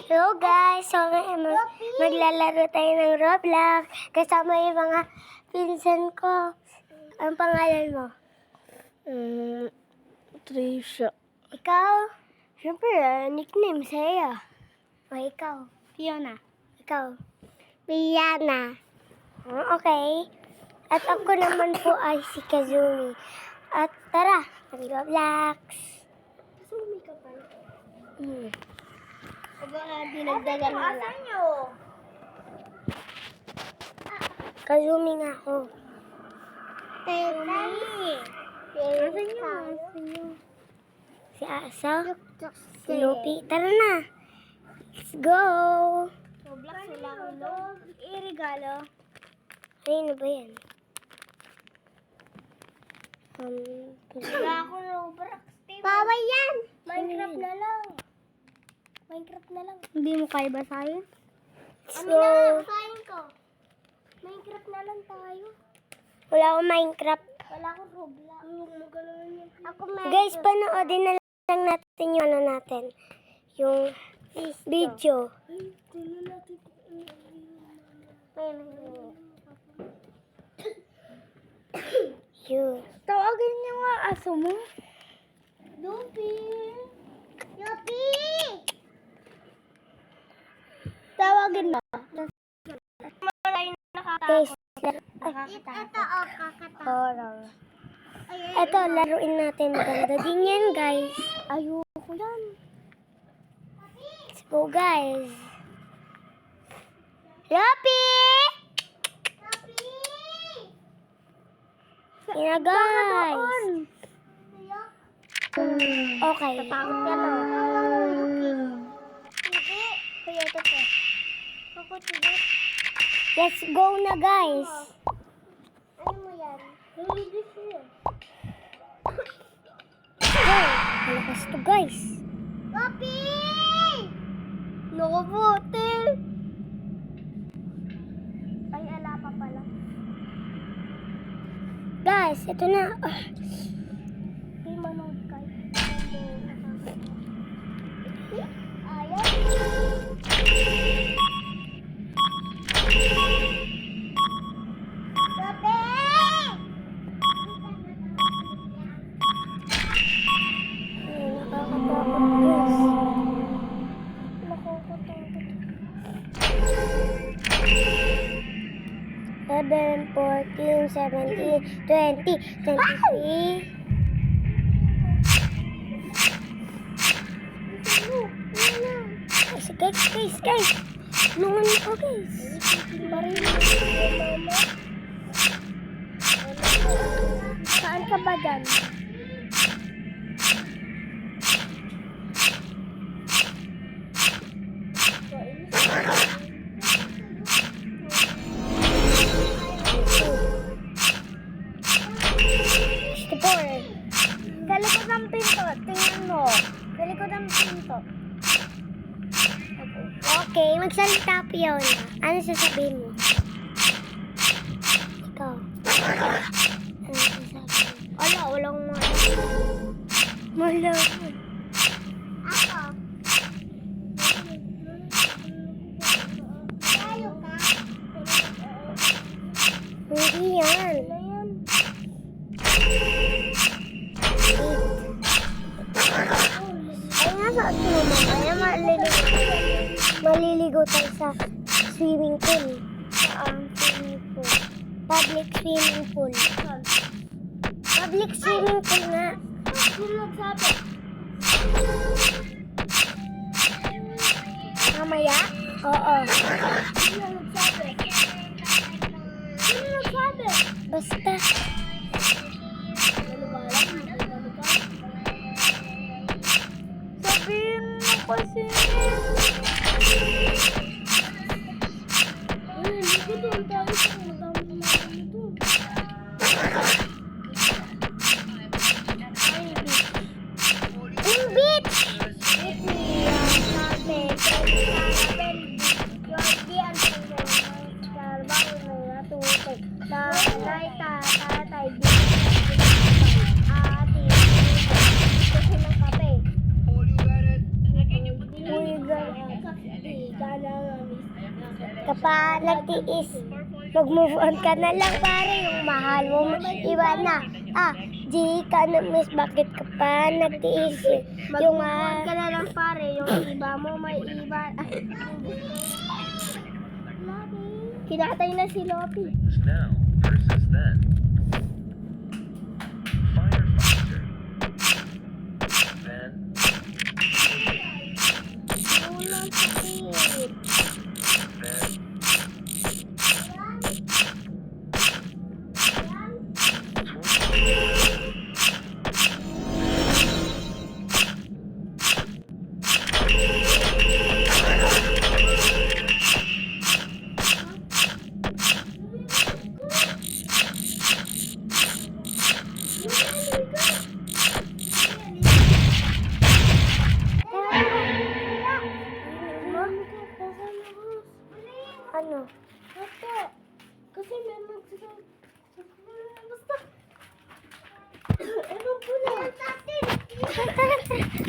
Hello guys! So maglalaro tayo ng Roblox. Kasama yung mga pinsan ko. Ang pangalan mo? Trisha. Ikaw? Siyempre, nickname Saya. O ikaw? Fiona. Ikaw? Piana. Okay. At ako naman po ay si Kazumi. At tara, mag-Roblox. Kazumi ka pala. Baka dinagdagan nila. Asan nyo? Kazumi nga ako. Kazumi. Asan nyo? Si Asa? Si Lupi. Tara na. Let's go. Roblox sila ulo. I-regalo. Ayun na ba yan? Wala akong Roblox. Bawal yan. Minecraft na lang. Minecraft na lang. Hindi mo kaya basahin? Ano na? Basahin ko. Minecraft na lang tayo. Wala akong Minecraft. Wala akong Roblox. Ako guys, panoodin na lang natin yung ano natin. Yung video. Tingnan natin kung Yun. tawagin niyo nga aso mo. Lupi! Lupi! Tawagin mo. Guys, Ito o, kakata. horror. Ito, laruin natin. Maganda din yan, guys. Ayoko yan. Let's go, guys. Lopi! Yan na, guys. Okay. Takot ka no? Hindi. Kaya ito po. Takot hindi. Let's go na, guys. Ano mo yan? Hindi siya. Go. Malakas to, guys. Papi! Nakabote! Ay, ala pa pala. Guys, ito na. Di manood kayo. Ayaw. Papi! Nakakatakot, guys. 7, 14, 17, 20, 23. Guys. Tulungan mo ko, guys. Saan ka ba dyan? Sa likod ng pinto, tingnan mo. Sa likod ng pinto. Okay, magsalita po yun. Ano sasabihin mo? Ikaw. Ano sasabihin mo? Walang mga. Wala. Ako. Tayo ka. Hindi yan. Ano yan? Ay, nasa ato naman. Ay, maliligo tayo sa swimming pool. Swimming pool. Public swimming pool. Public swimming pool nga. Sino nagsabi? Mamaya? Oo. Sino nagsabi? Sino nagsabi? Basta. Ano ba alam? Sabihin mo kasi. Hindi ko doon tayo sa utang na ito. Yung beach! Uy, ka pa nagtiis, mag-move on ka na lang pare, yung mahal mo iwan na. Di ka na miss, bakit ka pa nagtiis? Yung Mag-move ka na lang pare, yung iba mo may iba. Kinatay na si Lopi. Now versus then. Firefighter. Then Unang sakit. then Ano? Ito. Kasi may magsasabi. Basta. Ewan ko na. Tara, tara.